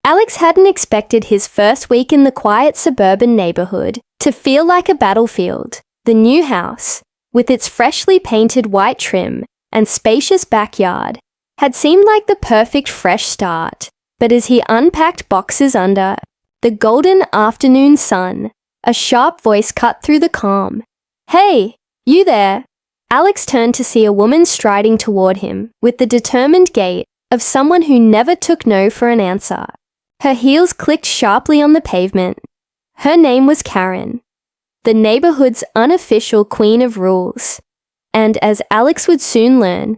Alex hadn't expected his first week in the quiet suburban neighborhood to feel like a battlefield. The new house, with its freshly painted white trim and spacious backyard, had seemed like the perfect fresh start. But as he unpacked boxes under the golden afternoon sun, a sharp voice cut through the calm. "Hey, you there?" Alex turned to see a woman striding toward him with the determined gait of someone who never took no for an answer. Her heels clicked sharply on the pavement. Her name was Karen, the neighborhood's unofficial queen of rules, and as Alex would soon learn,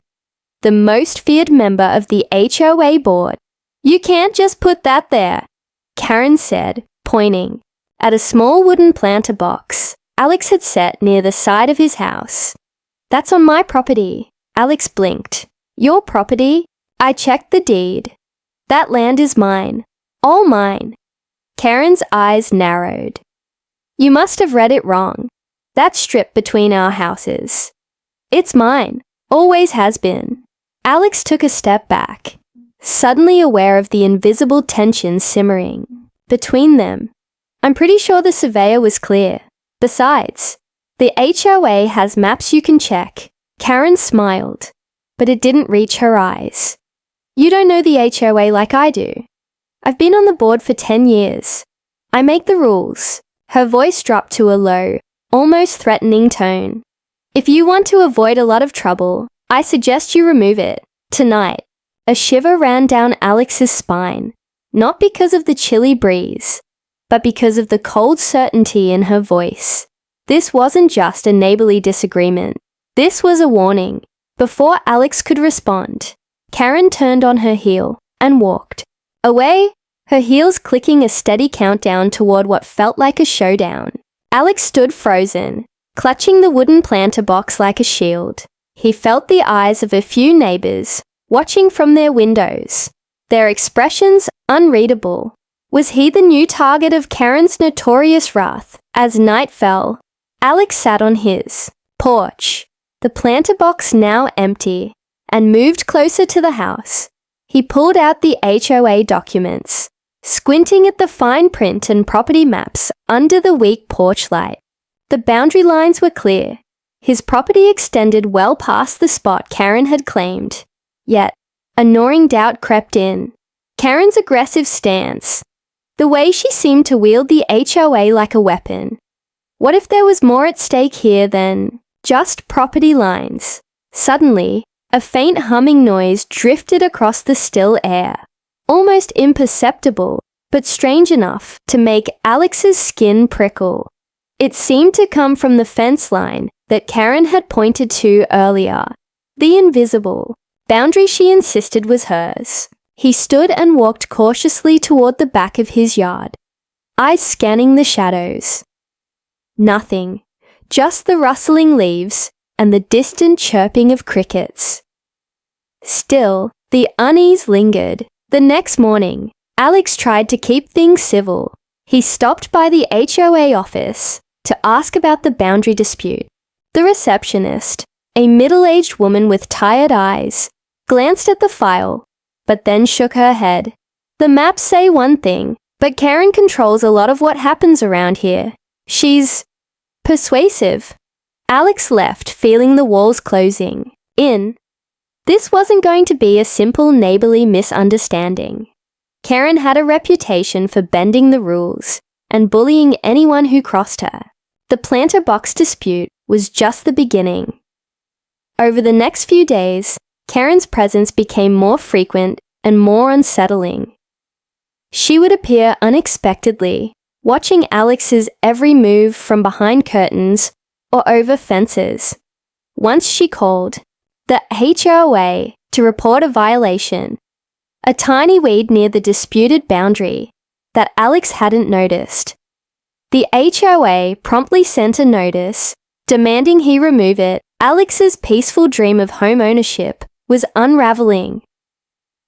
the most feared member of the HOA board. "You can't just put that there," Karen said, pointing at a small wooden planter box Alex had set near the side of his house. "That's on my property." Alex blinked. "Your property? I checked the deed. That land is mine. All mine." Karen's eyes narrowed. "You must have read it wrong. That strip between our houses. It's mine. Always has been." Alex took a step back, suddenly aware of the invisible tension simmering between them. "I'm pretty sure the surveyor was clear. Besides, the HOA has maps you can check." Karen smiled, but it didn't reach her eyes. "You don't know the HOA like I do. I've been on the board for 10 years. I make the rules." Her voice dropped to a low, almost threatening tone. "If you want to avoid a lot of trouble, I suggest you remove it tonight." A shiver ran down Alex's spine, not because of the chilly breeze, but because of the cold certainty in her voice. This wasn't just a neighborly disagreement. This was a warning. Before Alex could respond, Karen turned on her heel and walked away, her heels clicking a steady countdown toward what felt like a showdown. Alex stood frozen, clutching the wooden planter box like a shield. He felt the eyes of a few neighbors watching from their windows, their expressions unreadable. Was he the new target of Karen's notorious wrath? As night fell, Alex sat on his porch, the planter box now empty, and moved closer to the house. He pulled out the HOA documents, squinting at the fine print and property maps under the weak porch light. The boundary lines were clear. His property extended well past the spot Karen had claimed. Yet, a gnawing doubt crept in. Karen's aggressive stance, the way she seemed to wield the HOA like a weapon. What if there was more at stake here than just property lines? Suddenly, a faint humming noise drifted across the still air, almost imperceptible, but strange enough to make Alex's skin prickle. It seemed to come from the fence line that Karen had pointed to earlier, the invisible boundary she insisted was hers. He stood and walked cautiously toward the back of his yard, eyes scanning the shadows. Nothing, just the rustling leaves and the distant chirping of crickets. Still, the unease lingered. The next morning, Alex tried to keep things civil. He stopped by the HOA office to ask about the boundary dispute. The receptionist, a middle-aged woman with tired eyes, glanced at the file, but then shook her head. "The maps say one thing, but Karen controls a lot of what happens around here. She's persuasive." Alex left, feeling the walls closing in. This wasn't going to be a simple neighborly misunderstanding. Karen had a reputation for bending the rules and bullying anyone who crossed her. The planter box dispute was just the beginning. Over the next few days, Karen's presence became more frequent and more unsettling. She would appear unexpectedly, watching Alex's every move from behind curtains or over fences. Once she called the HOA to report a violation, a tiny weed near the disputed boundary that Alex hadn't noticed. The HOA promptly sent a notice demanding he remove it. Alex's peaceful dream of home ownership was unraveling.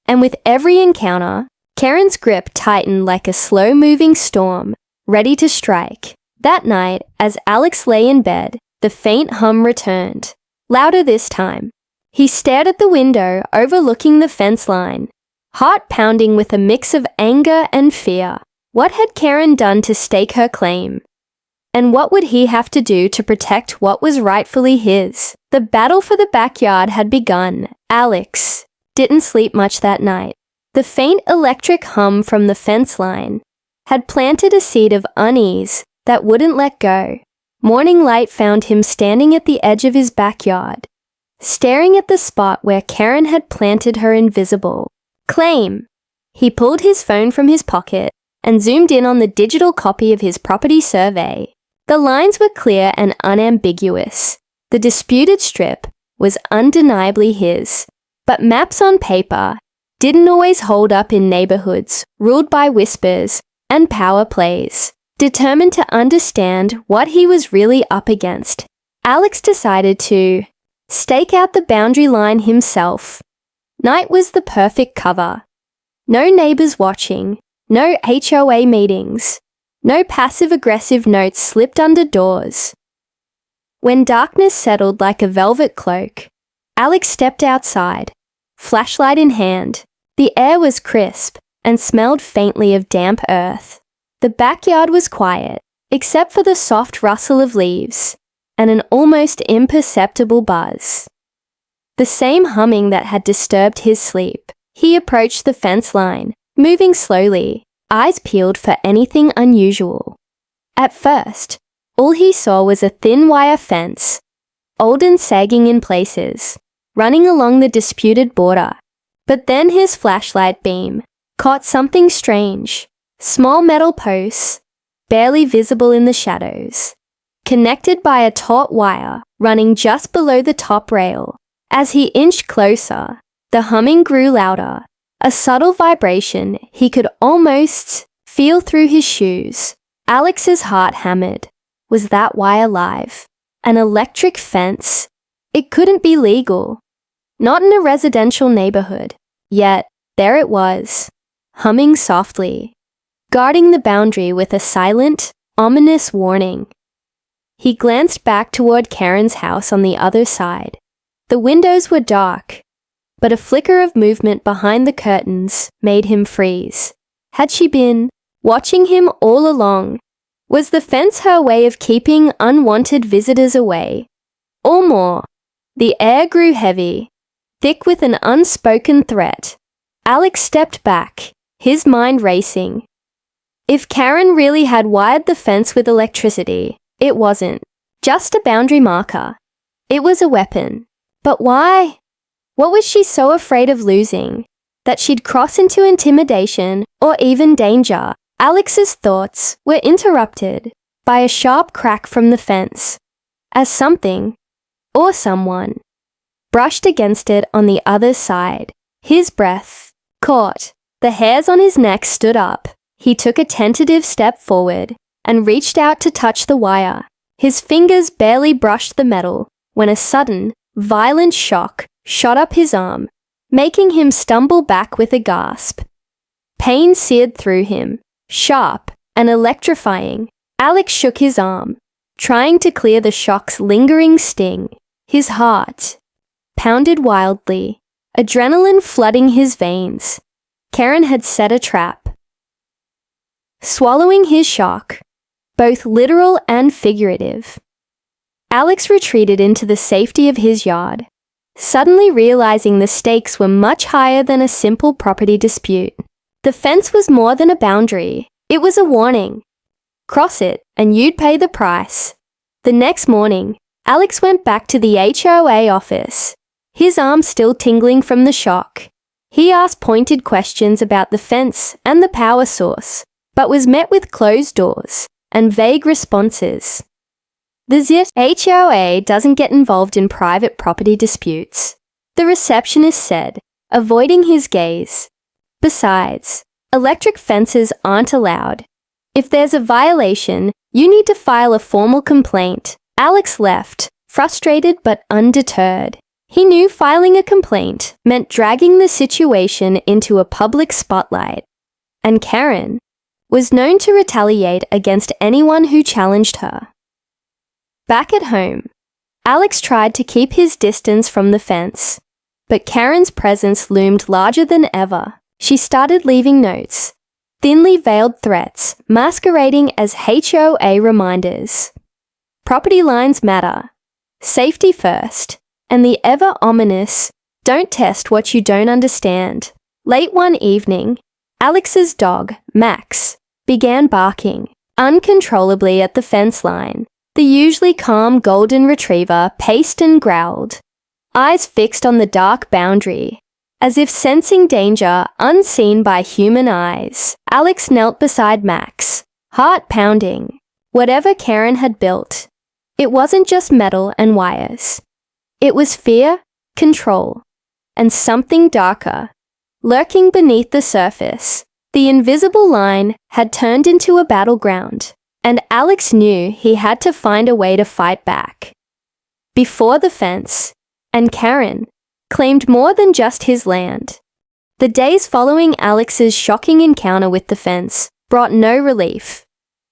And with every encounter, Karen's grip tightened like a slow-moving storm, ready to strike. That night, as Alex lay in bed, the faint hum returned, louder this time. He stared at the window overlooking the fence line, heart pounding with a mix of anger and fear. What had Karen done to stake her claim? And what would he have to do to protect what was rightfully his? The battle for the backyard had begun. Alex didn't sleep much that night. The faint electric hum from the fence line had planted a seed of unease that wouldn't let go. Morning light found him standing at the edge of his backyard, staring at the spot where Karen had planted her invisible claim. He pulled his phone from his pocket and zoomed in on the digital copy of his property survey. The lines were clear and unambiguous. The disputed strip was undeniably his, but maps on paper didn't always hold up in neighborhoods ruled by whispers and power plays. Determined to understand what he was really up against, Alex decided to stake out the boundary line himself. Night was the perfect cover. No neighbors watching, no HOA meetings, no passive-aggressive notes slipped under doors. When darkness settled like a velvet cloak, Alex stepped outside, flashlight in hand. The air was crisp and smelled faintly of damp earth. The backyard was quiet, except for the soft rustle of leaves and an almost imperceptible buzz. The same humming that had disturbed his sleep. He approached the fence line, moving slowly, eyes peeled for anything unusual. At first, all he saw was a thin wire fence, old and sagging in places, running along the disputed border. But then his flashlight beam caught something strange. Small metal posts, barely visible in the shadows, connected by a taut wire running just below the top rail. As he inched closer, the humming grew louder, a subtle vibration he could almost feel through his shoes. Alex's heart hammered. Was that wire live? An electric fence? It couldn't be legal. Not in a residential neighborhood. Yet, there it was, humming softly, guarding the boundary with a silent, ominous warning. He glanced back toward Karen's house on the other side. The windows were dark, but a flicker of movement behind the curtains made him freeze. Had she been watching him all along? Was the fence her way of keeping unwanted visitors away? Or more? The air grew heavy, thick with an unspoken threat. Alex stepped back, his mind racing. If Karen really had wired the fence with electricity, it wasn't just a boundary marker. It was a weapon. But why? What was she so afraid of losing that she'd cross into intimidation or even danger? Alex's thoughts were interrupted by a sharp crack from the fence, as something, or someone, brushed against it on the other side. His breath caught. The hairs on his neck stood up. He took a tentative step forward and reached out to touch the wire. His fingers barely brushed the metal when a sudden, violent shock shot up his arm, making him stumble back with a gasp. Pain seared through him, sharp and electrifying. Alex shook his arm, trying to clear the shock's lingering sting. His heart pounded wildly, adrenaline flooding his veins. Karen had set a trap. Swallowing his shock, both literal and figurative, Alex retreated into the safety of his yard, suddenly realizing the stakes were much higher than a simple property dispute. The fence was more than a boundary. It was a warning. Cross it, and you'd pay the price. The next morning, Alex went back to the HOA office, his arm still tingling from the shock. He asked pointed questions about the fence and the power source, but was met with closed doors and vague responses. The HOA doesn't get involved in private property disputes, the receptionist said, avoiding his gaze. Besides, electric fences aren't allowed. If there's a violation, you need to file a formal complaint. Alex left, frustrated but undeterred. He knew filing a complaint meant dragging the situation into a public spotlight, and Karen was known to retaliate against anyone who challenged her. Back at home, Alex tried to keep his distance from the fence, but Karen's presence loomed larger than ever. She started leaving notes, thinly veiled threats masquerading as HOA reminders. Property lines matter. Safety first. And the ever ominous, don't test what you don't understand. Late one evening, Alex's dog, Max, began barking uncontrollably at the fence line. The usually calm golden retriever paced and growled, eyes fixed on the dark boundary, as if sensing danger unseen by human eyes. Alex knelt beside Max, heart pounding. Whatever Karen had built, it wasn't just metal and wires. It was fear, control, and something darker, lurking beneath the surface. The invisible line had turned into a battleground, and Alex knew he had to find a way to fight back. Before the fence, and Karen, claimed more than just his land. The days following Alex's shocking encounter with the fence brought no relief,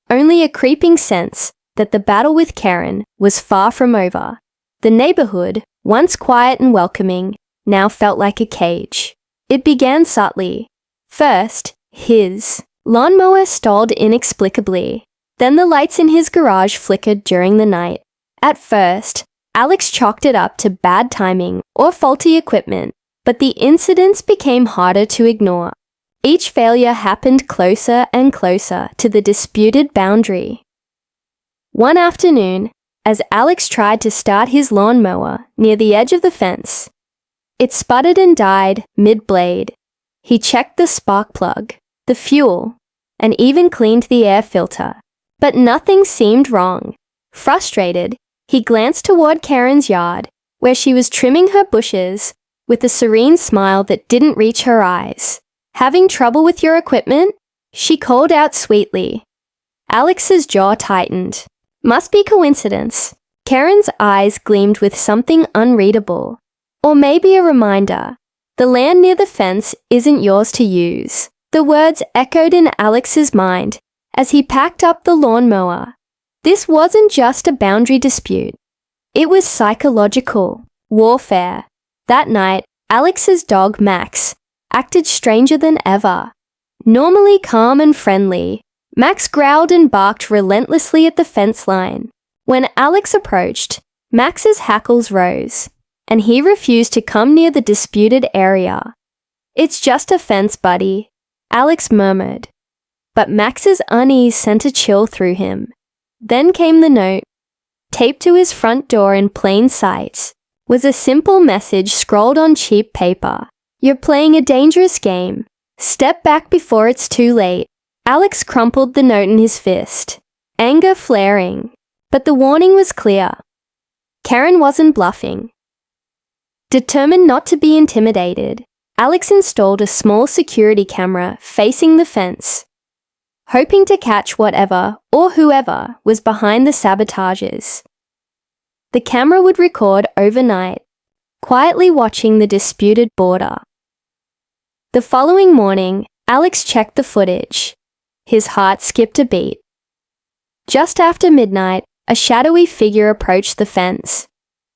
only a creeping sense that the battle with Karen was far from over. The neighborhood, once quiet and welcoming, now felt like a cage. It began subtly. First, his lawnmower stalled inexplicably. Then the lights in his garage flickered during the night. At first, Alex chalked it up to bad timing or faulty equipment, but the incidents became harder to ignore. Each failure happened closer and closer to the disputed boundary. One afternoon, as Alex tried to start his lawnmower near the edge of the fence, it sputtered and died mid-blade. He checked the spark plug, the fuel, and even cleaned the air filter. But nothing seemed wrong. Frustrated, he glanced toward Karen's yard, where she was trimming her bushes with a serene smile that didn't reach her eyes. "Having trouble with your equipment?" she called out sweetly. Alex's jaw tightened. Must be coincidence. Karen's eyes gleamed with something unreadable. Or maybe a reminder. The land near the fence isn't yours to use. The words echoed in Alex's mind as he packed up the lawnmower. This wasn't just a boundary dispute. It was psychological warfare. That night, Alex's dog, Max, acted stranger than ever. Normally calm and friendly, Max growled and barked relentlessly at the fence line. When Alex approached, Max's hackles rose, and he refused to come near the disputed area. "It's just a fence, buddy," Alex murmured. But Max's unease sent a chill through him. Then came the note. Taped to his front door in plain sight was a simple message scrawled on cheap paper. "You're playing a dangerous game. Step back before it's too late." Alex crumpled the note in his fist, anger flaring. But the warning was clear. Karen wasn't bluffing. Determined not to be intimidated, Alex installed a small security camera facing the fence, hoping to catch whatever or whoever was behind the sabotages. The camera would record overnight, quietly watching the disputed border. The following morning, Alex checked the footage. His heart skipped a beat. Just after midnight, a shadowy figure approached the fence.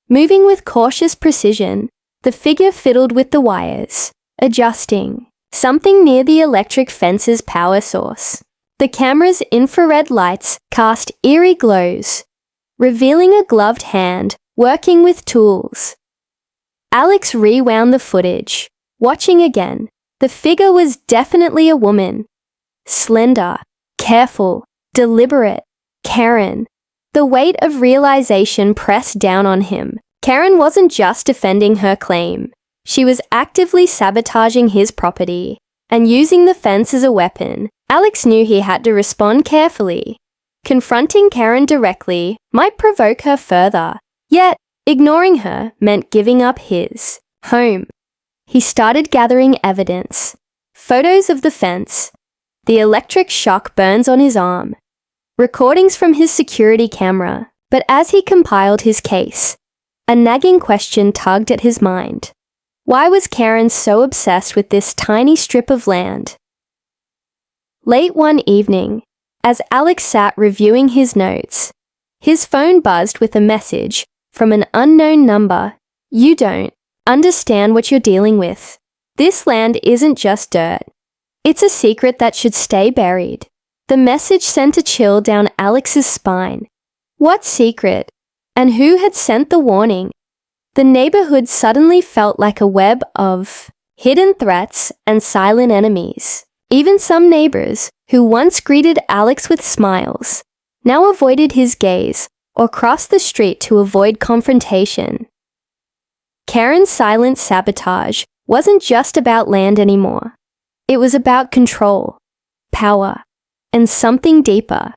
Moving with cautious precision, the figure fiddled with the wires, adjusting something near the electric fence's power source. The camera's infrared lights cast eerie glows, revealing a gloved hand working with tools. Alex rewound the footage, watching again. The figure was definitely a woman. Slender, careful, deliberate. Karen. The weight of realization pressed down on him. Karen wasn't just defending her claim. She was actively sabotaging his property and using the fence as a weapon. Alex knew he had to respond carefully. Confronting Karen directly might provoke her further, yet ignoring her meant giving up his home. He started gathering evidence. Photos of the fence. The electric shock burns on his arm. Recordings from his security camera. But as he compiled his case, a nagging question tugged at his mind. Why was Karen so obsessed with this tiny strip of land? Late one evening, as Alex sat reviewing his notes, his phone buzzed with a message from an unknown number. "You don't understand what you're dealing with. This land isn't just dirt. It's a secret that should stay buried. The message sent a chill down Alex's spine. What secret? And who had sent the warning? The neighborhood suddenly felt like a web of hidden threats and silent enemies. Even some neighbors, who once greeted Alex with smiles, now avoided his gaze or crossed the street to avoid confrontation. Karen's silent sabotage wasn't just about land anymore. It was about control, power, and something deeper.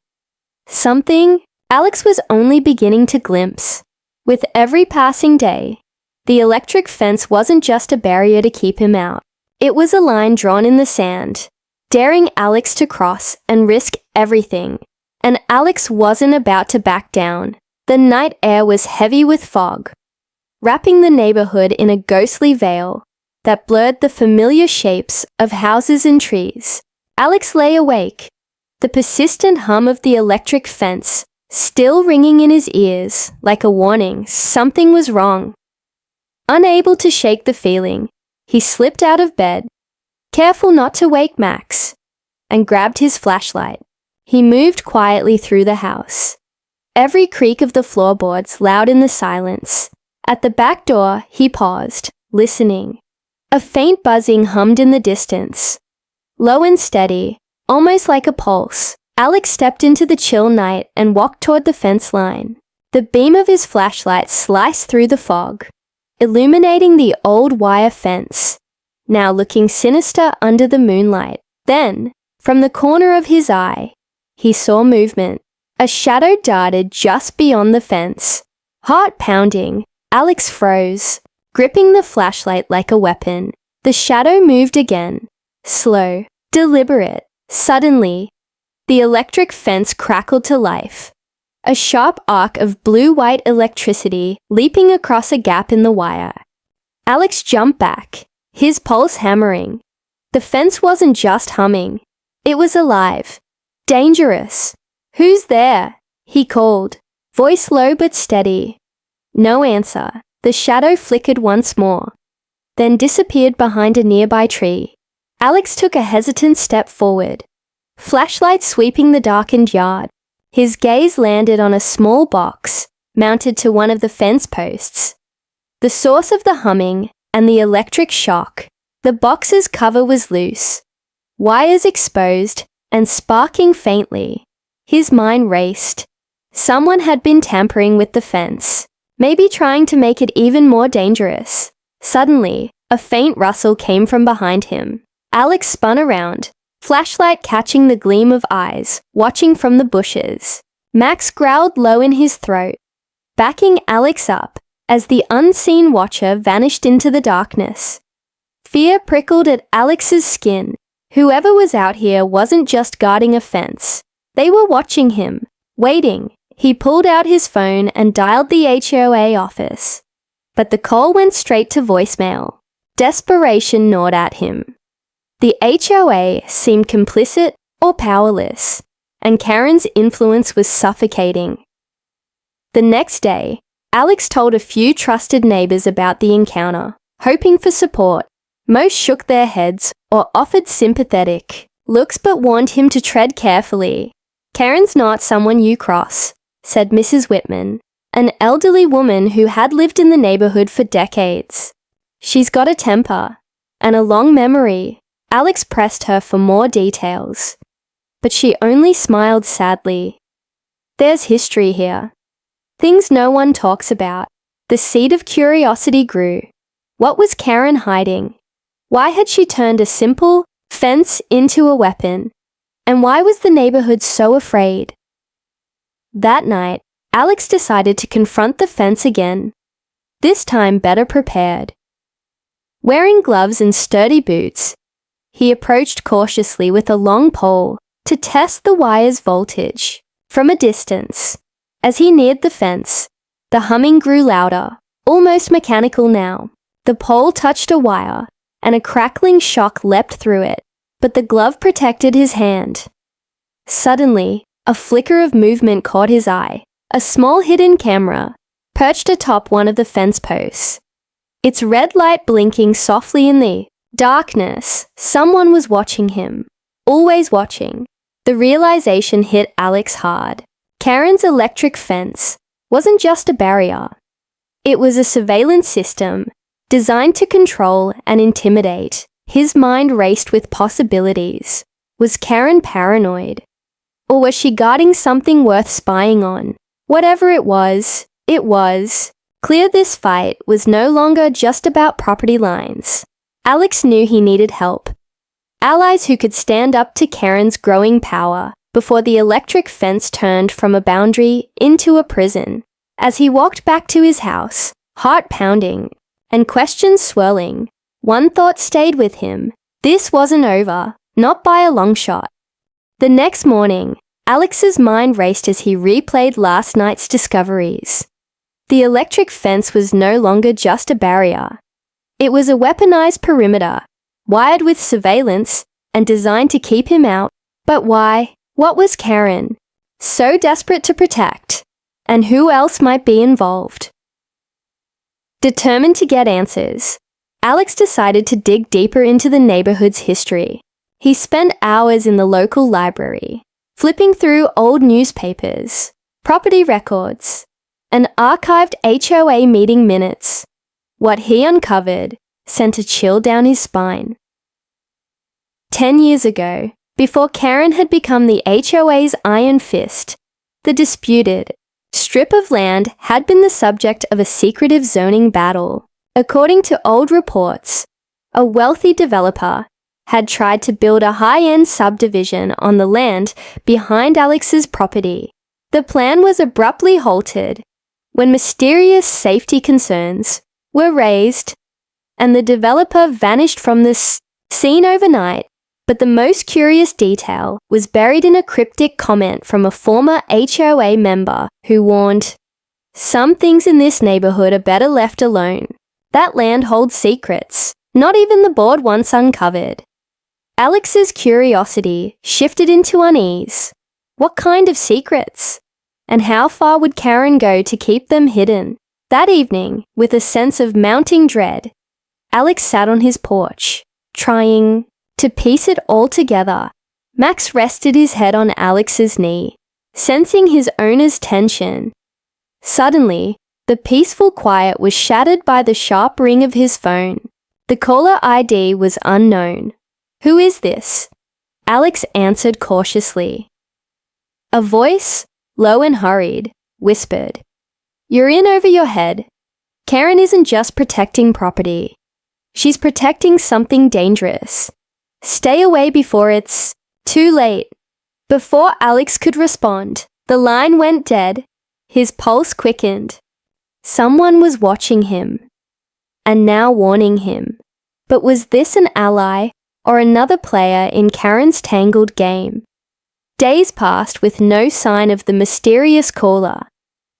Something Alex was only beginning to glimpse. With every passing day, the electric fence wasn't just a barrier to keep him out. It was a line drawn in the sand, daring Alex to cross and risk everything. And Alex wasn't about to back down. The night air was heavy with fog, wrapping the neighborhood in a ghostly veil that blurred the familiar shapes of houses and trees. Alex lay awake, the persistent hum of the electric fence still ringing in his ears like a warning something was wrong. Unable to shake the feeling, he slipped out of bed, careful not to wake Max, and grabbed his flashlight. He moved quietly through the house, every creak of the floorboards loud in the silence. At the back door, he paused, listening. A faint buzzing hummed in the distance. Low and steady, almost like a pulse, Alex stepped into the chill night and walked toward the fence line. The beam of his flashlight sliced through the fog, illuminating the old wire fence, now looking sinister under the moonlight. Then, from the corner of his eye, he saw movement. A shadow darted just beyond the fence. Heart pounding, Alex froze, gripping the flashlight like a weapon. The shadow moved again, slow, deliberate. Suddenly, the electric fence crackled to life. A sharp arc of blue-white electricity leaping across a gap in the wire. Alex jumped back, his pulse hammering. The fence wasn't just humming. It was alive. Dangerous. "Who's there?" he called, voice low but steady. No answer. The shadow flickered once more, then disappeared behind a nearby tree. Alex took a hesitant step forward, flashlight sweeping the darkened yard. His gaze landed on a small box mounted to one of the fence posts. The source of the humming and the electric shock. The box's cover was loose, wires exposed and sparking faintly. His mind raced. Someone had been tampering with the fence, maybe trying to make it even more dangerous. Suddenly, a faint rustle came from behind him. Alex spun around, flashlight catching the gleam of eyes, watching from the bushes. Max growled low in his throat, backing Alex up as the unseen watcher vanished into the darkness. Fear prickled at Alex's skin. Whoever was out here wasn't just guarding a fence. They were watching him, waiting. He pulled out his phone and dialed the HOA office. But the call went straight to voicemail. Desperation gnawed at him. The HOA seemed complicit or powerless, and Karen's influence was suffocating. The next day, Alex told a few trusted neighbors about the encounter, hoping for support. Most shook their heads or offered sympathetic looks but warned him to tread carefully. "Karen's not someone you cross," said Mrs. Whitman, an elderly woman who had lived in the neighborhood for decades. "She's got a temper and a long memory." Alex pressed her for more details, but she only smiled sadly. "There's history here. Things no one talks about." The seed of curiosity grew. What was Karen hiding? Why had she turned a simple fence into a weapon? And why was the neighborhood so afraid? That night, Alex decided to confront the fence again, this time better prepared. Wearing gloves and sturdy boots, he approached cautiously with a long pole to test the wire's voltage. From a distance, as he neared the fence, the humming grew louder, almost mechanical now. The pole touched a wire, and a crackling shock leapt through it, but the glove protected his hand. Suddenly, a flicker of movement caught his eye. A small hidden camera, perched atop one of the fence posts, its red light blinking softly in the Darkness. Someone was watching him. Always watching. The realization hit Alex hard. Karen's electric fence wasn't just a barrier. It was a surveillance system designed to control and intimidate. His mind raced with possibilities. Was Karen paranoid? Or was she guarding something worth spying on? Whatever it was, clear this fight was no longer just about property lines. Alex knew he needed help. Allies who could stand up to Karen's growing power before the electric fence turned from a boundary into a prison. As he walked back to his house, heart pounding and questions swirling, one thought stayed with him. This wasn't over, not by a long shot. The next morning, Alex's mind raced as he replayed last night's discoveries. The electric fence was no longer just a barrier. It was a weaponized perimeter, wired with surveillance and designed to keep him out. But why? What was Karen so desperate to protect? And who else might be involved? Determined to get answers, Alex decided to dig deeper into the neighborhood's history. He spent hours in the local library, flipping through old newspapers, property records, and archived HOA meeting minutes. What he uncovered sent a chill down his spine. 10 years ago, before Karen had become the HOA's iron fist, the disputed strip of land had been the subject of a secretive zoning battle. According to old reports, a wealthy developer had tried to build a high-end subdivision on the land behind Alex's property. The plan was abruptly halted when mysterious safety concerns were raised and the developer vanished from the scene overnight. But the most curious detail was buried in a cryptic comment from a former HOA member who warned, "Some things in this neighborhood are better left alone. That land holds secrets, not even the board once uncovered." Alex's curiosity shifted into unease. What kind of secrets? And how far would Karen go to keep them hidden? That evening, with a sense of mounting dread, Alex sat on his porch, trying to piece it all together. Max rested his head on Alex's knee, sensing his owner's tension. Suddenly, the peaceful quiet was shattered by the sharp ring of his phone. The caller ID was unknown. "Who is this?" Alex answered cautiously. A voice, low and hurried, whispered, "You're in over your head. Karen isn't just protecting property. She's protecting something dangerous. Stay away before it's too late." Before Alex could respond, the line went dead. His pulse quickened. Someone was watching him, and now warning him. But was this an ally or another player in Karen's tangled game? Days passed with no sign of the mysterious caller,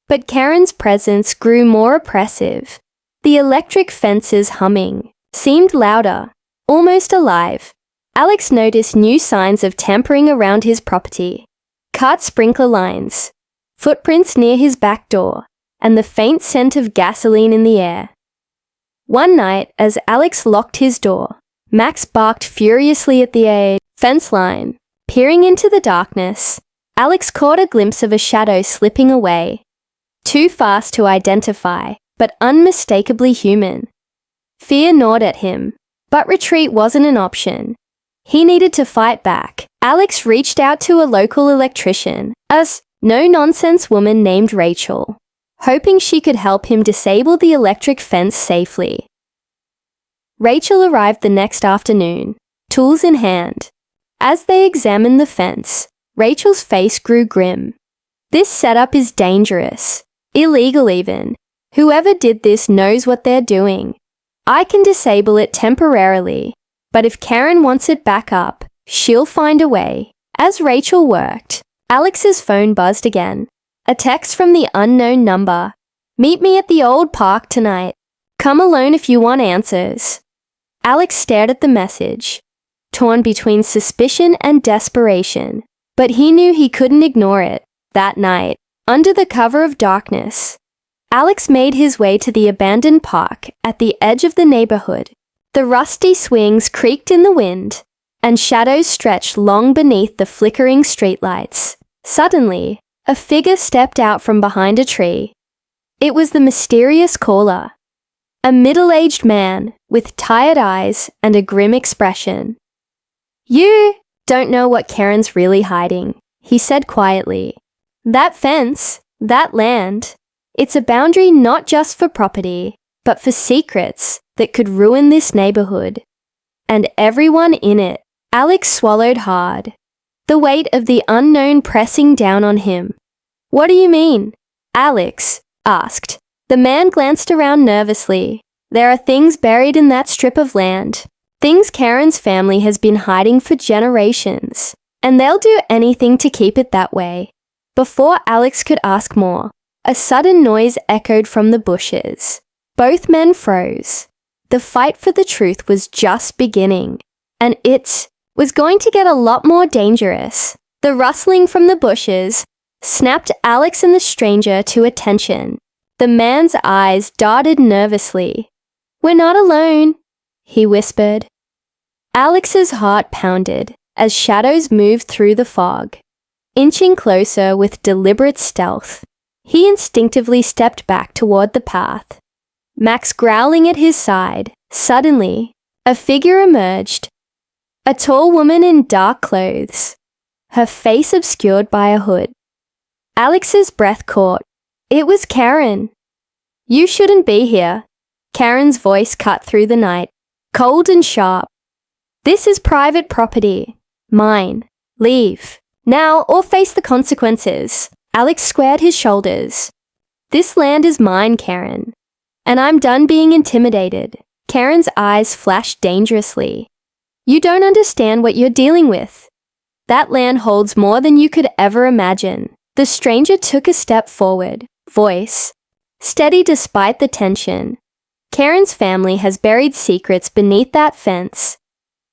but Karen's presence grew more oppressive. The electric fences humming seemed louder, almost alive. Alex noticed new signs of tampering around his property. Cut sprinkler lines, footprints near his back door, and the faint scent of gasoline in the air. One night, as Alex locked his door, Max barked furiously at the fence line. Peering into the darkness, Alex caught a glimpse of a shadow slipping away. Too fast to identify, but unmistakably human. Fear gnawed at him, but retreat wasn't an option. He needed to fight back. Alex reached out to a local electrician, a no-nonsense woman named Rachel, hoping she could help him disable the electric fence safely. Rachel arrived the next afternoon, tools in hand. As they examined the fence, Rachel's face grew grim. "This setup is dangerous. Illegal even. Whoever did this knows what they're doing. I can disable it temporarily, but if Karen wants it back up, she'll find a way." As Rachel worked, Alex's phone buzzed again. A text from the unknown number. "Meet me at the old park tonight. Come alone if you want answers." Alex stared at the message, torn between suspicion and desperation, but he knew he couldn't ignore it. That night, under the cover of darkness, Alex made his way to the abandoned park at the edge of the neighborhood. The rusty swings creaked in the wind, and shadows stretched long beneath the flickering streetlights. Suddenly, a figure stepped out from behind a tree. It was the mysterious caller, a middle-aged man with tired eyes and a grim expression. "You don't know what Karen's really hiding," he said quietly. "That fence, that land, it's a boundary not just for property, but for secrets that could ruin this neighborhood. And everyone in it." Alex swallowed hard, the weight of the unknown pressing down on him. "What do you mean?" Alex asked. The man glanced around nervously. "There are things buried in that strip of land. Things Karen's family has been hiding for generations, and they'll do anything to keep it that way." Before Alex could ask more, a sudden noise echoed from the bushes. Both men froze. The fight for the truth was just beginning, and it was going to get a lot more dangerous. The rustling from the bushes snapped Alex and the stranger to attention. The man's eyes darted nervously. "We're not alone," he whispered. Alex's heart pounded as shadows moved through the fog. Inching closer with deliberate stealth, he instinctively stepped back toward the path. Max growling at his side. Suddenly, a figure emerged. A tall woman in dark clothes, her face obscured by a hood. Alex's breath caught. It was Karen. "You shouldn't be here." Karen's voice cut through the night, cold and sharp. "This is private property. Mine. Leave. Now or face the consequences." Alex squared his shoulders. "This land is mine, Karen. And I'm done being intimidated." Karen's eyes flashed dangerously. "You don't understand what you're dealing with. That land holds more than you could ever imagine." The stranger took a step forward, voice steady despite the tension. "Karen's family has buried secrets beneath that fence.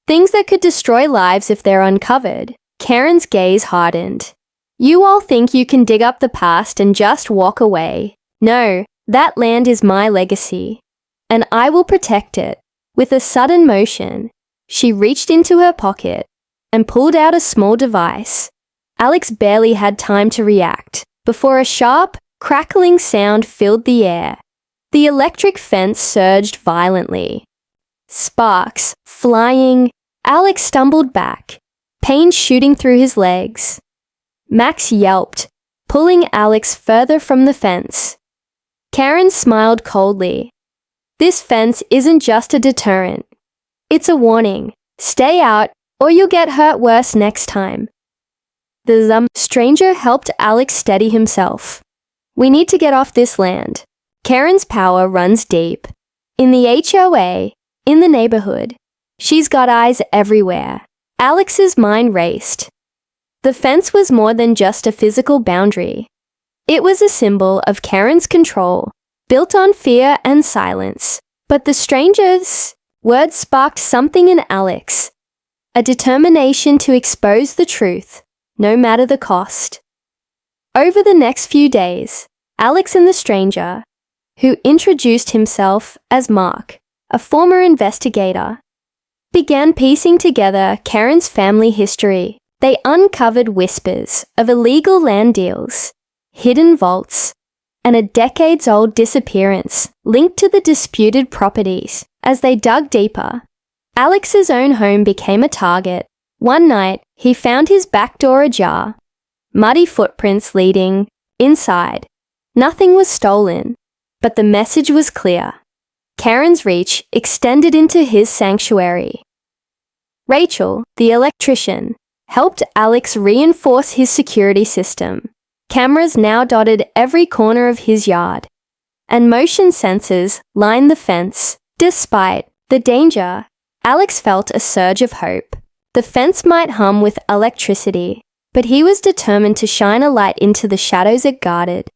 Things that could destroy lives if they're uncovered." Karen's gaze hardened. "You all think you can dig up the past and just walk away. No, that land is my legacy, and I will protect it." With a sudden motion, she reached into her pocket and pulled out a small device. Alex barely had time to react before a sharp, crackling sound filled the air. The electric fence surged violently. Sparks flying, Alex stumbled back, pain shooting through his legs. Max yelped, pulling Alex further from the fence. Karen smiled coldly. "This fence isn't just a deterrent. It's a warning. Stay out, or you'll get hurt worse next time." The stranger helped Alex steady himself. "We need to get off this land. Karen's power runs deep. In the HOA, in the neighborhood. She's got eyes everywhere." Alex's mind raced. The fence was more than just a physical boundary. It was a symbol of Karen's control, built on fear and silence. But the stranger's words sparked something in Alex, a determination to expose the truth, no matter the cost. Over the next few days, Alex and the stranger, who introduced himself as Mark, a former investigator, began piecing together Karen's family history. They uncovered whispers of illegal land deals, hidden vaults, and a decades-old disappearance linked to the disputed properties. As they dug deeper, Alex's own home became a target. One night, he found his back door ajar, muddy footprints leading inside. Nothing was stolen, but the message was clear. Karen's reach extended into his sanctuary. Rachel, the electrician, helped Alex reinforce his security system. Cameras now dotted every corner of his yard, and motion sensors lined the fence. Despite the danger, Alex felt a surge of hope. The fence might hum with electricity, but he was determined to shine a light into the shadows it guarded.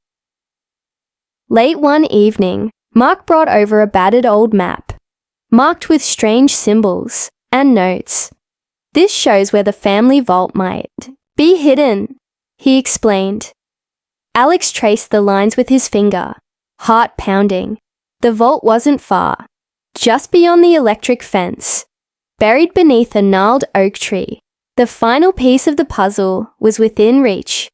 Late one evening, Mark brought over a battered old map, marked with strange symbols and notes. "This shows where the family vault might be hidden," he explained. Alex traced the lines with his finger, heart pounding. The vault wasn't far, just beyond the electric fence, buried beneath a gnarled oak tree. The final piece of the puzzle was within reach.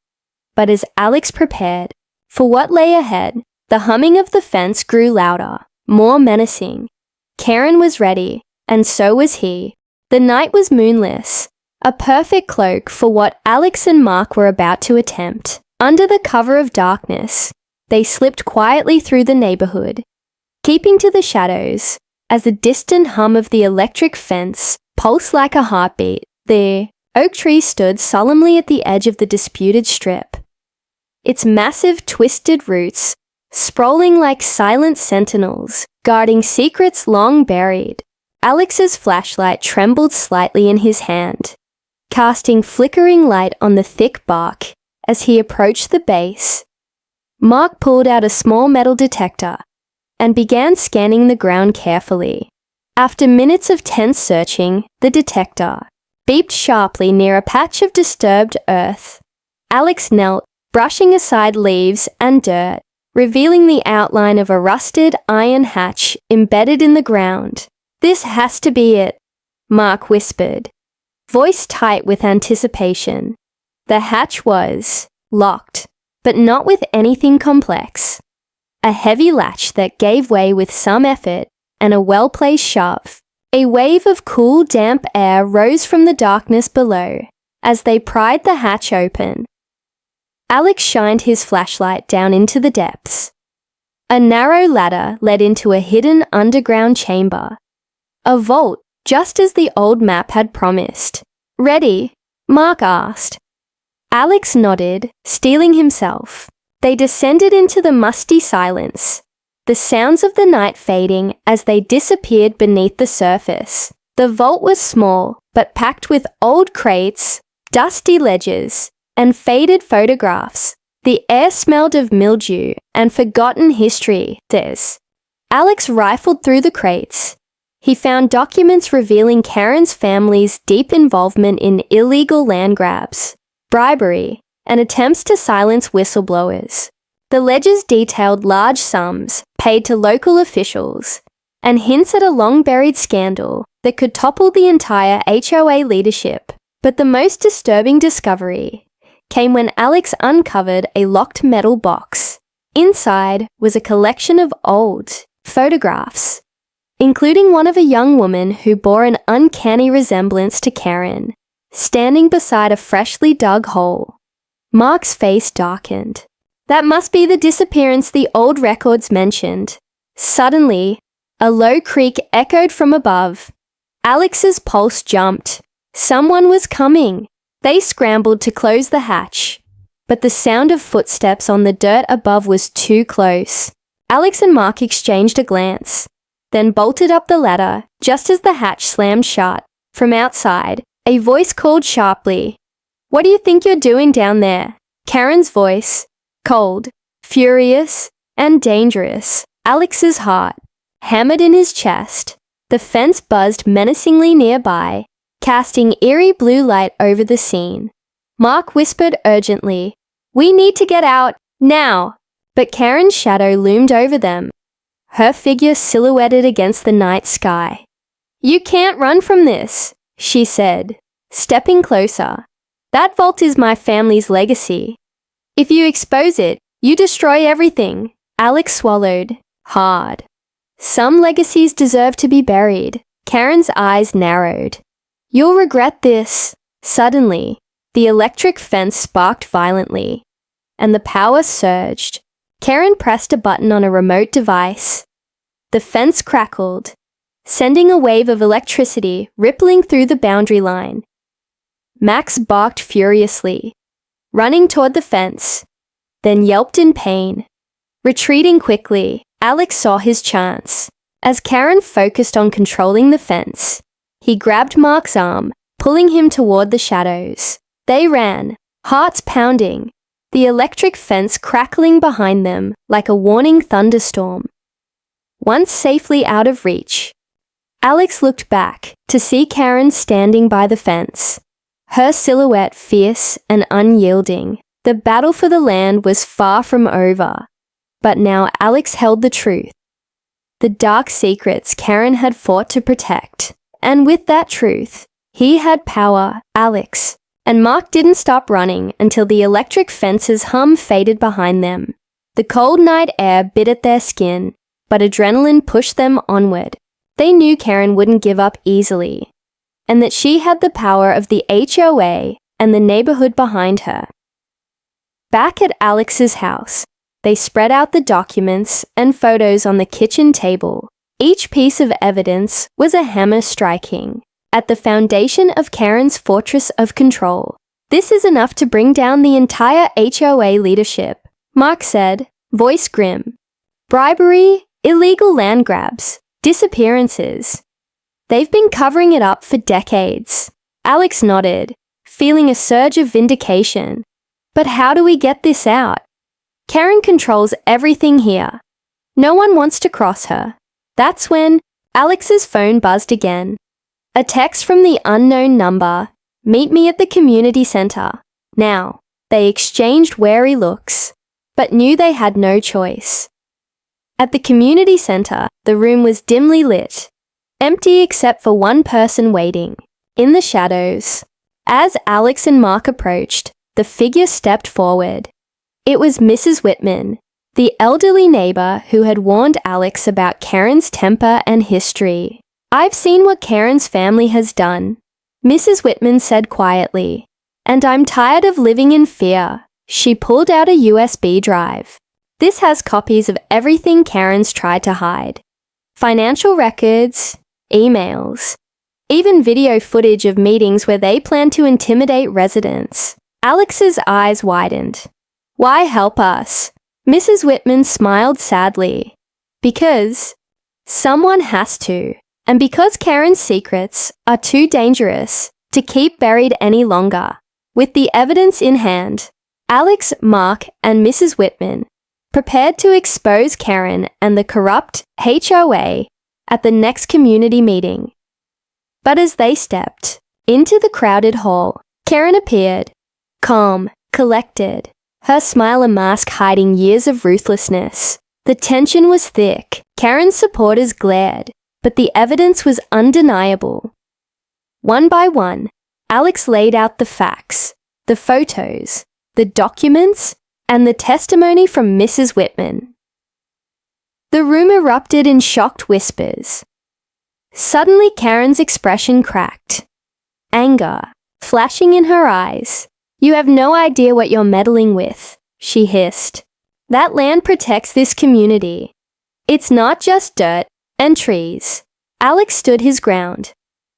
But as Alex prepared for what lay ahead, the humming of the fence grew louder, more menacing. Karen was ready, and so was he. The night was moonless, a perfect cloak for what Alex and Mark were about to attempt. Under the cover of darkness, they slipped quietly through the neighborhood, keeping to the shadows as the distant hum of the electric fence pulsed like a heartbeat. The oak tree stood solemnly at the edge of the disputed strip, its massive twisted roots sprawling like silent sentinels, guarding secrets long buried. Alex's flashlight trembled slightly in his hand, casting flickering light on the thick bark as he approached the base. Mark pulled out a small metal detector and began scanning the ground carefully. After minutes of tense searching, the detector beeped sharply near a patch of disturbed earth. Alex knelt, brushing aside leaves and dirt, revealing the outline of a rusted iron hatch embedded in the ground. "This has to be it," Mark whispered, voice tight with anticipation. The hatch was locked, but not with anything complex. A heavy latch that gave way with some effort and a well-placed shove. A wave of cool, damp air rose from the darkness below as they pried the hatch open. Alex shined his flashlight down into the depths. A narrow ladder led into a hidden underground chamber. A vault, just as the old map had promised. "Ready?" Mark asked. Alex nodded, steeling himself. They descended into the musty silence, the sounds of the night fading as they disappeared beneath the surface. The vault was small, but packed with old crates, dusty ledgers, and faded photographs. The air smelled of mildew and forgotten history. Alex rifled through the crates. He found documents revealing Karen's family's deep involvement in illegal land grabs, bribery, and attempts to silence whistleblowers. The ledgers detailed large sums paid to local officials and hints at a long-buried scandal that could topple the entire HOA leadership. But the most disturbing discovery came when Alex uncovered a locked metal box. Inside was a collection of old photographs, including one of a young woman who bore an uncanny resemblance to Karen, standing beside a freshly dug hole. Mark's face darkened. That must be the disappearance the old records mentioned. Suddenly, a low creak echoed from above. Alex's pulse jumped. Someone was coming. They scrambled to close the hatch, but the sound of footsteps on the dirt above was too close. Alex and Mark exchanged a glance, then bolted up the ladder just as the hatch slammed shut. From outside, a voice called sharply, "What do you think you're doing down there?" Karen's voice, cold, furious, and dangerous. Alex's heart hammered in his chest. The fence buzzed menacingly nearby, casting eerie blue light over the scene. Mark whispered urgently, "We need to get out, now!" But Karen's shadow loomed over them, her figure silhouetted against the night sky. "You can't run from this," she said, stepping closer. "That vault is my family's legacy. If you expose it, you destroy everything." Alex swallowed hard. Some legacies deserve to be buried. Karen's eyes narrowed. "You'll regret this." Suddenly, the electric fence sparked violently, and the power surged. Karen pressed a button on a remote device. The fence crackled, sending a wave of electricity rippling through the boundary line. Max barked furiously, running toward the fence, then yelped in pain. Retreating quickly, Alex saw his chance. As Karen focused on controlling the fence, he grabbed Mark's arm, pulling him toward the shadows. They ran, hearts pounding, the electric fence crackling behind them like a warning thunderstorm. Once safely out of reach, Alex looked back to see Karen standing by the fence, her silhouette fierce and unyielding. The battle for the land was far from over, but now Alex held the truth. the dark secrets Karen had fought to protect. And with that truth, he had power, Alex. And Mark didn't stop running until the electric fence's hum faded behind them. The cold night air bit at their skin, but adrenaline pushed them onward. They knew Karen wouldn't give up easily, and that she had the power of the HOA and the neighborhood behind her. Back at Alex's house, they spread out the documents and photos on the kitchen table. Each piece of evidence was a hammer striking at the foundation of Karen's fortress of control. "This is enough to bring down the entire HOA leadership," Mark said, voice grim. "Bribery, illegal land grabs, disappearances. They've been covering it up for decades." Alex nodded, feeling a surge of vindication. "But how do we get this out? Karen controls everything here. No one wants to cross her." That's when Alex's phone buzzed again. A text from the unknown number, "Meet me at the community center." Now, they exchanged wary looks, but knew they had no choice. At the community center, the room was dimly lit, empty except for one person waiting, in the shadows. As Alex and Mark approached, the figure stepped forward. It was Mrs. Whitman, the elderly neighbor who had warned Alex about Karen's temper and history. "I've seen what Karen's family has done," Mrs. Whitman said quietly, "and I'm tired of living in fear." She pulled out a USB drive. "This has copies of everything Karen's tried to hide. Financial records, emails, even video footage of meetings where they plan to intimidate residents." Alex's eyes widened. "Why help us?" Mrs. Whitman smiled sadly. "Because someone has to. And because Karen's secrets are too dangerous to keep buried any longer." With the evidence in hand, Alex, Mark, and Mrs. Whitman prepared to expose Karen and the corrupt HOA at the next community meeting. But as they stepped into the crowded hall, Karen appeared, calm, collected, her smile a mask hiding years of ruthlessness. The tension was thick. Karen's supporters glared, but the evidence was undeniable. One by one, Alex laid out the facts, the photos, the documents, and the testimony from Mrs. Whitman. The room erupted in shocked whispers. Suddenly, Karen's expression cracked. Anger, flashing in her eyes. "You have no idea what you're meddling with," she hissed. "That land protects this community. It's not just dirt and trees." Alex stood his ground.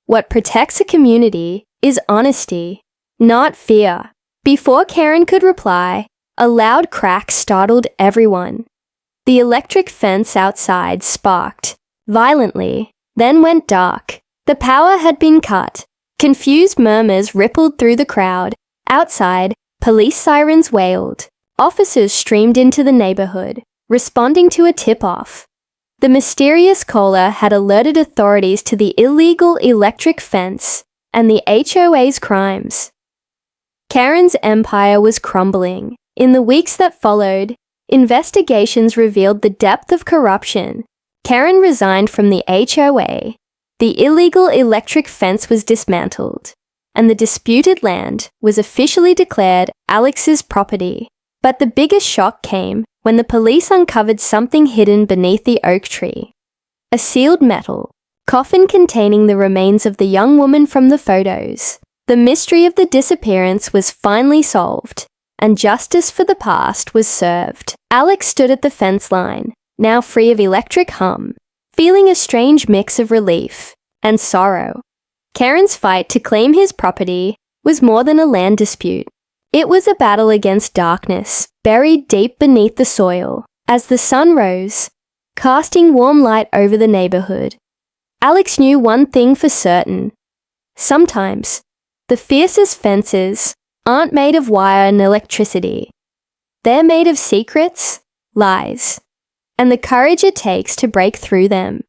What protects a community is honesty, not fear. Before Karen could reply, a loud crack startled everyone. The electric fence outside sparked violently, then went dark. The power had been cut. Confused murmurs rippled through the crowd. Outside, police sirens wailed. Officers streamed into the neighborhood, responding to a tip-off. The mysterious caller had alerted authorities to the illegal electric fence and the HOA's crimes. Karen's empire was crumbling. In the weeks that followed, investigations revealed the depth of corruption. Karen resigned from the HOA. The illegal electric fence was dismantled, and the disputed land was officially declared Alex's property. But the biggest shock came when the police uncovered something hidden beneath the oak tree. A sealed metal coffin containing the remains of the young woman from the photos. The mystery of the disappearance was finally solved, and justice for the past was served. Alex stood at the fence line, now free of electric hum, feeling a strange mix of relief and sorrow. Karen's fight to claim his property was more than a land dispute. It was a battle against darkness, buried deep beneath the soil. As the sun rose, casting warm light over the neighborhood, Alex knew one thing for certain. Sometimes, the fiercest fences aren't made of wire and electricity. They're made of secrets, lies, and the courage it takes to break through them.